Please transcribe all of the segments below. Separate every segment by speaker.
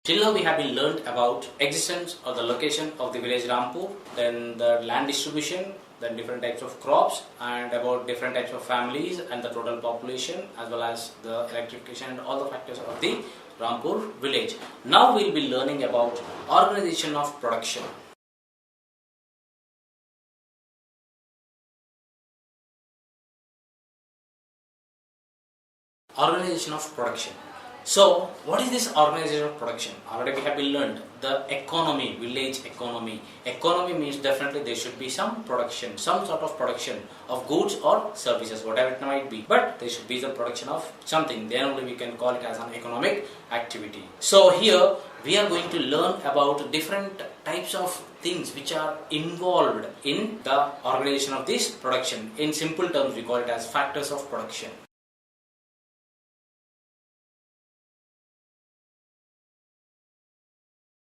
Speaker 1: Till now we have been learnt about existence or the location of the village Rampur, then the land distribution, then different types of crops, and about different types of families and the total population, as well as the electrification and all the factors of the Rampur village. Now we will be learning about organization of production. Organization of production. So, what is this organization of production? Already we have been learned the economy, village economy. Economy means definitely there should be some production, some sort of production of goods or services, whatever it might be. But there should be the production of something. Then only we can call it as an economic activity. So here we are going to learn about different types of things which are involved in the organization of this production. In simple terms, we call it as factors of production.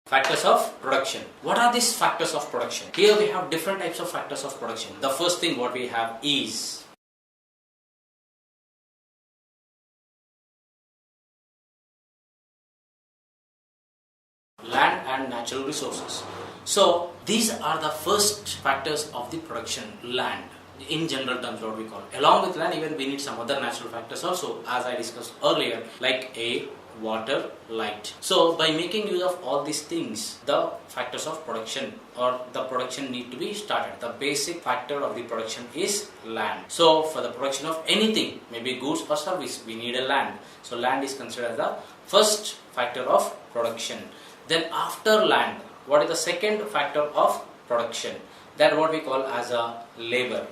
Speaker 1: Factors of production. What are these factors of production? Here we have different types of factors of production. The first thing what we have is land and natural resources. So these are the first factors of the production, land. In general terms, what we call. Along with land, even we need some other natural factors also, as I discussed earlier, like air, water, light. So by making use of all these things, the factors of production or the production need to be started. The basic factor of the production is land. So for the production of anything, maybe goods or service, we need a land. So land is considered as the first factor of production. Then after land, what is the second factor of production? That what we call as a labor.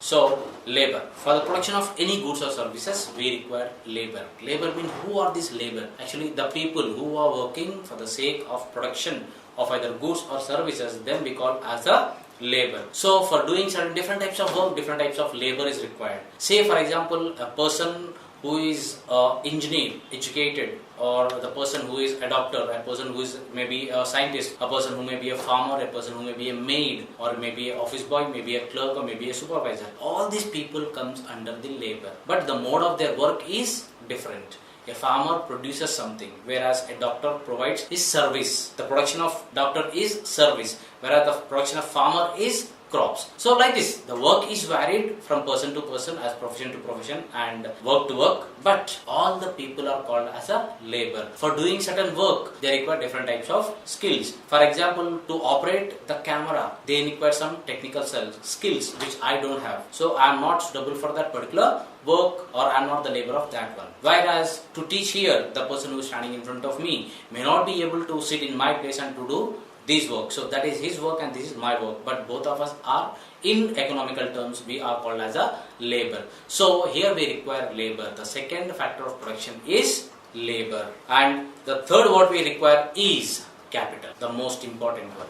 Speaker 1: So, labor. For the production of any goods or services, we require labor. Labor means who are these labor? Actually, the people who are working for the sake of production of either goods or services, then we call as a labor. So, for doing certain different types of work, different types of labor is required. Say, for example, a person who is engineer, educated, or the person who is a doctor, a person who is maybe a scientist, a person who may be a farmer, a person who may be a maid, or maybe an office boy, maybe a clerk, or maybe a supervisor. All these people comes under the labor. But the mode of their work is different. A farmer produces something, whereas a doctor provides his service. The production of doctor is service, whereas the production of farmer is crops. So like this, the work is varied from person to person, as profession to profession, and work to work, but all the people are called as a labor. For doing certain work, they require different types of skills. For example, to operate the camera, they require some technical skills which I don't have. So I am not suitable for that particular work, or I am not the labor of that one. Whereas to teach here, the person who is standing in front of me may not be able to sit in my place and to do this work. So that is his work and this is my work, but both of us are, in economical terms, we are called as a labor. So here we require labor. The second factor of production is labor. And the third what we require is capital, the most important one.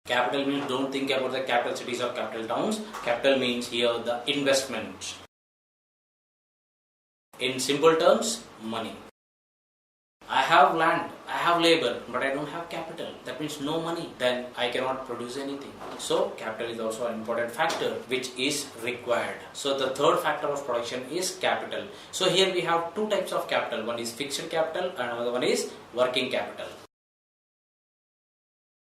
Speaker 1: Capital means, don't think about the capital cities or capital towns. Capital means here the investment. In simple terms, money. I have land, I have labor, but I don't have capital. That means no money. Then I cannot produce anything. So capital is also an important factor which is required. So the third factor of production is capital. So here we have two types of capital. One is fixed capital and another one is working capital.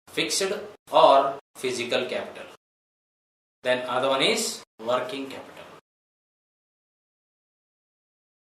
Speaker 1: Fixed or physical capital. Then another one is working capital.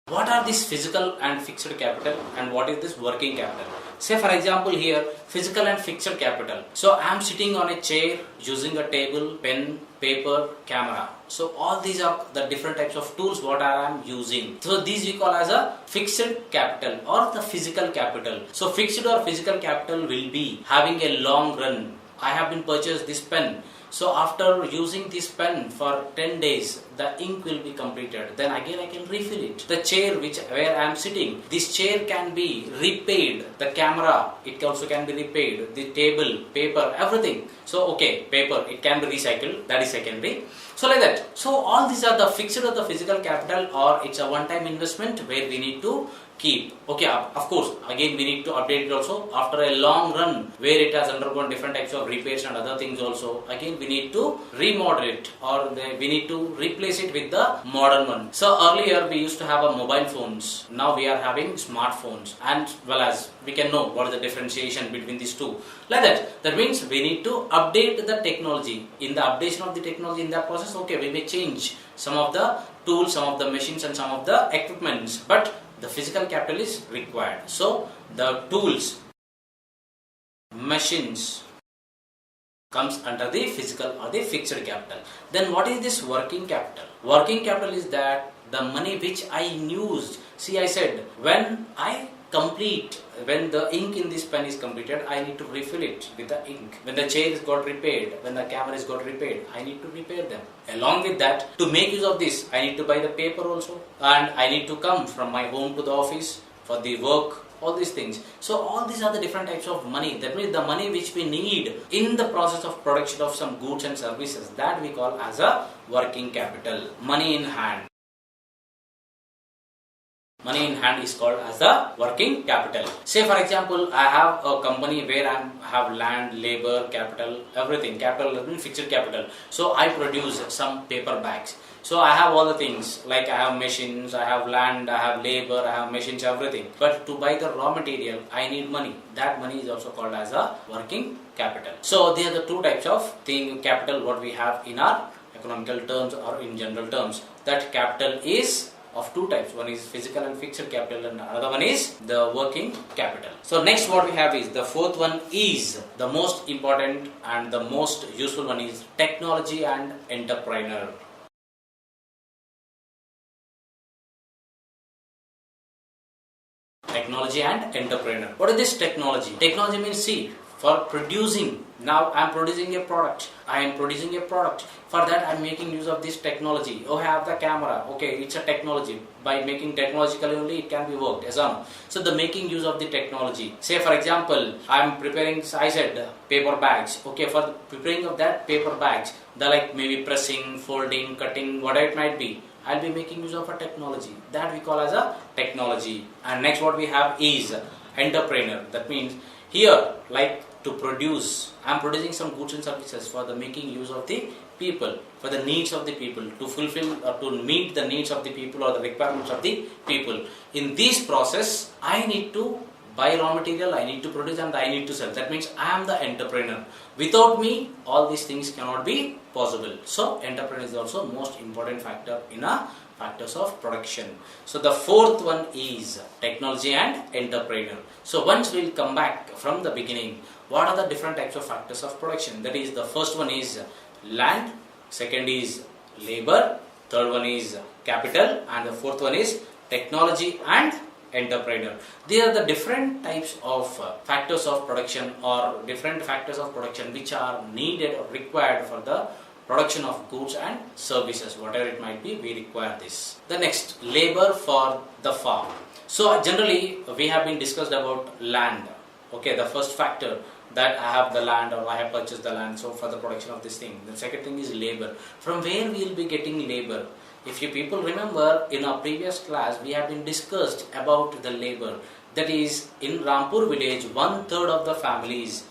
Speaker 1: What are these physical and fixed capital, and what is this working capital? Say for example here, physical and fixed capital. So I am sitting on a chair using a table, pen, paper, camera. So all these are the different types of tools what I am using. So these we call as a fixed capital or the physical capital. So fixed or physical capital will be having a long run. I have been purchased this pen. So after using this pen for 10 days, the ink will be completed. Then again I can refill it. The chair where I am sitting, this chair can be repaid. The camera, it also can be repaid. The table, paper, everything. So okay, paper, it can be recycled. That is secondary. So like that. So all these are the fixed or the physical capital, or it's a one-time investment where we need to keep. Okay, of course, again we need to update it also after a long run where it has undergone different types of repairs and other things also. Again we need to remodel it, or we need to replace replace it with the modern one. So earlier we used to have a mobile phones. Now we are having smartphones, and well as we can know what is the differentiation between these two. Like that. That means we need to update the technology. In the updation of the technology in that process, okay, we may change some of the tools, some of the machines and some of the equipments, but the physical capital is required. So the tools, machines comes under the physical or the fixed capital. Then what is this working capital? Working capital is that the money which I used. See, I said when the ink in this pen is completed, I need to refill it with the ink. When the chair is got repaired, when the camera is got repaired, I need to repair them. Along with that, to make use of this, I need to buy the paper also, and I need to come from my home to the office for the work, all these things. So all these are the different types of money. That means the money which we need in the process of production of some goods and services, that we call as a working capital. Money in hand. Money in hand is called as the working capital. Say for example, I have a company where I have land, labor, capital, everything. Capital means fixed capital. So I produce some paper bags. So I have all the things, like I have machines, I have land, I have labor, I have machines, everything. But to buy the raw material, I need money. That money is also called as a working capital. So these are the two types of capital what we have in our economical terms or in general terms. That capital is of two types. One is physical and fixed capital, and another one is the working capital. So next what we have is the fourth one is the most important and the most useful one is technology and entrepreneur. Technology and entrepreneur. What is this technology? Technology means, see, for producing. Now I am producing a product. For that I am making use of this technology. Oh, I have the camera. Okay, it's a technology. By making technologically only it can be worked. Yes or no? So the making use of the technology. Say for example, I am preparing, I said paper bags. Okay, for the preparing of that paper bags, the like maybe pressing, folding, cutting, whatever it might be, I'll be making use of a technology. That we call as a technology. And next what we have is entrepreneur. That means here, like to produce, I'm producing some goods and services for the making use of the people, for the needs of the people, to fulfill or to meet the needs of the people or the requirements of the people. In this process, I need to buy raw material, I need to produce and I need to sell. That means I am the entrepreneur. Without me, all these things cannot be possible. So entrepreneur is also most important factor in a factors of production. So the fourth one is technology and entrepreneur. So once we'll come back from the beginning, what are the different types of factors of production? That is, the first one is land, second is labor, third one is capital, and the fourth one is technology and entrepreneur. These are the different types of factors of production or different factors of production which are needed or required for the production of goods and services, whatever it might be, we require this. The next, labor for the farm. So generally we have been discussed about land. Okay, the first factor, that I have the land or I have purchased the land, so for the production of this thing. The second thing is labor. From where we will be getting labor? If you people remember, in our previous class we have been discussed about the labor. That is, in Rampur village, 1/3 of the families,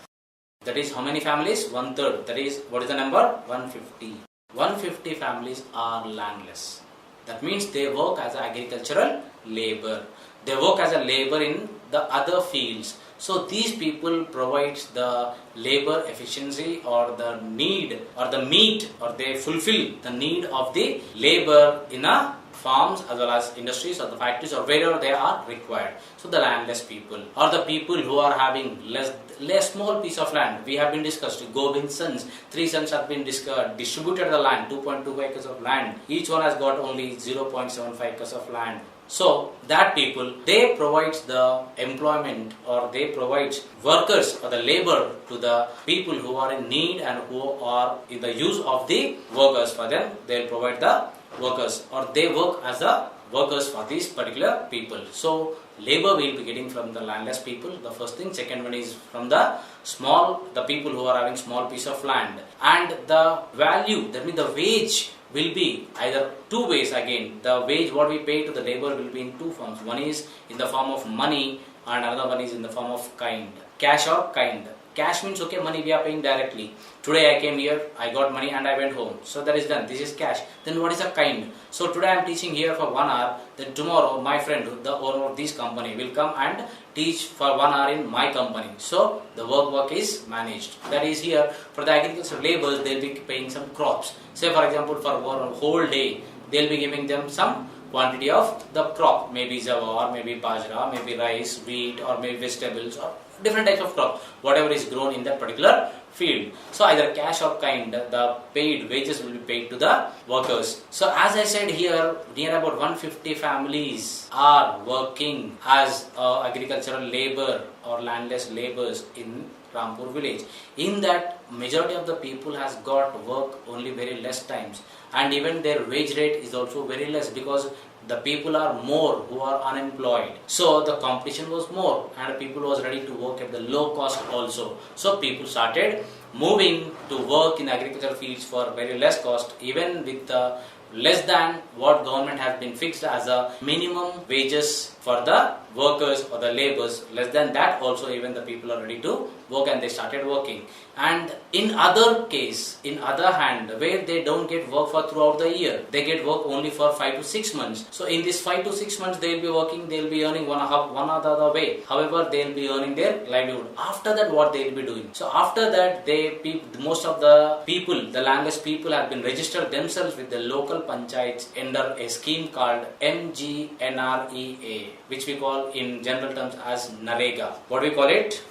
Speaker 1: that is how many families? 1/3. That is, what is the number? 150. 150 families are landless. That means they work as agricultural labor. They work as a labor in the other fields. So these people provides the labor efficiency or the need or the meet, or they fulfill the need of the labor in a farms as well as industries or the factories or wherever they are required. So the landless people or the people who are having less small piece of land. We have been discussed. Govind's sons, 3 sons have been distributed the land, 2.2 acres of land. Each one has got only 0.75 acres of land. So that people, they provide the employment or they provide workers or the labor to the people who are in need and who are in the use of the workers. For them, they will provide the workers or they work as the workers for these particular people. So labor we will be getting from the landless people, the first thing. Second one is from the people who are having small piece of land. And the value, that means the wage, will be either two ways again. The wage what we pay to the labor will be in two forms. One is in the form of money and another one is in the form of kind. Cash or kind. Cash means okay, money we are paying directly. Today I came here, I got money and I went home. So that is done. This is cash. Then what is a kind? So today I am teaching here for 1 hour. Then tomorrow my friend, the owner of this company, will come and teach for 1 hour in my company. So the work is managed. That is here for the agricultural laborers, they will be paying some crops. Say for example, for one whole day, they will be giving them some quantity of the crop, maybe jawar, maybe bajra, maybe rice, wheat, or maybe vegetables, or different types of crop, whatever is grown in that particular field. So either cash or kind, the paid wages will be paid to the workers. So as I said here, near about 150 families are working as agricultural labor or landless laborers in Rampur village. In that, majority of the people has got work only very less times, and even their wage rate is also very less because the people are more who are unemployed. So the competition was more and people was ready to work at the low cost also. So people started moving to work in agricultural fields for very less cost, even with less than what government has been fixed as a minimum wages for the workers or the laborers. Less than that also, even the people are ready to work and they started working. And in other case, in other hand, where they don't get work for throughout the year, they get work only for 5 to 6 months. So in this 5 to 6 months they will be working, they will be earning one or the other way. However, they will be earning their livelihood. After that, what they will be doing? So after that, most of the people, the landless people, have been registered themselves with the local panchayats under a scheme called MGNREA, which we call in general terms as Narega. What do we call it?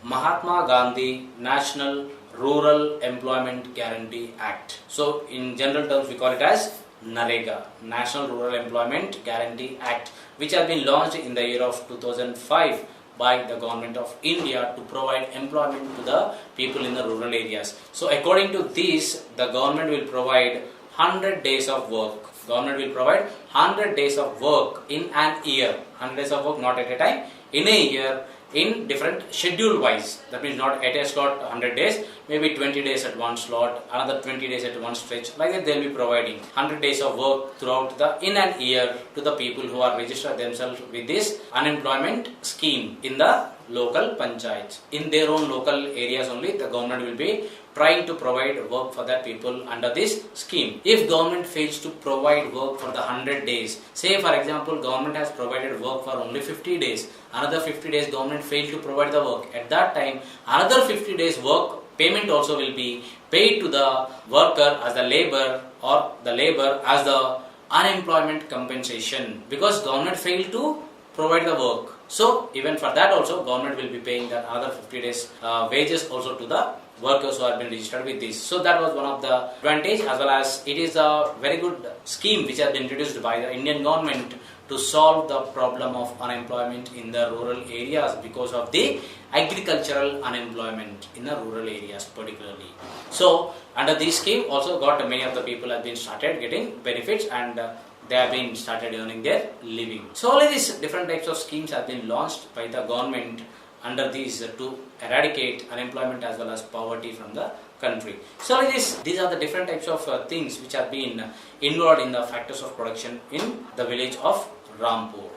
Speaker 1: Mahatma Gandhi National Rural Employment Guarantee Act. So in general terms we call it as Narega, National Rural Employment Guarantee Act, which has been launched in the year of 2005 by the government of India to provide employment to the people in the rural areas. So according to this, the government will provide 100 days of work. Government will provide 100 days of work in an year. 100 days of work, not at a time, in a year, in different schedule wise. That means not at a slot 100 days, maybe 20 days at one slot, another 20 days at one stretch. Like that they will be providing 100 days of work throughout in an year to the people who are registered themselves with this unemployment scheme in the local panchayats. In their own local areas only, the government will be trying to provide work for that people under this scheme. If government fails to provide work for the 100 days, say for example government has provided work for only 50 days, another 50 days government failed to provide the work, at that time another 50 days work payment also will be paid to the worker as the labor, or the labor as the unemployment compensation, because government failed to provide the work. So even for that also government will be paying that another 50 days wages also to the workers who have been registered with this. So that was one of the advantage, as well as it is a very good scheme which has been introduced by the Indian government to solve the problem of unemployment in the rural areas because of the agricultural unemployment in the rural areas particularly. So under this scheme also got many of the people have been started getting benefits, and they have been started earning their living. So all of these different types of schemes have been launched by the government under these to eradicate unemployment as well as poverty from the country. So like these are the different types of things which have been involved in the factors of production in the village of Rampur.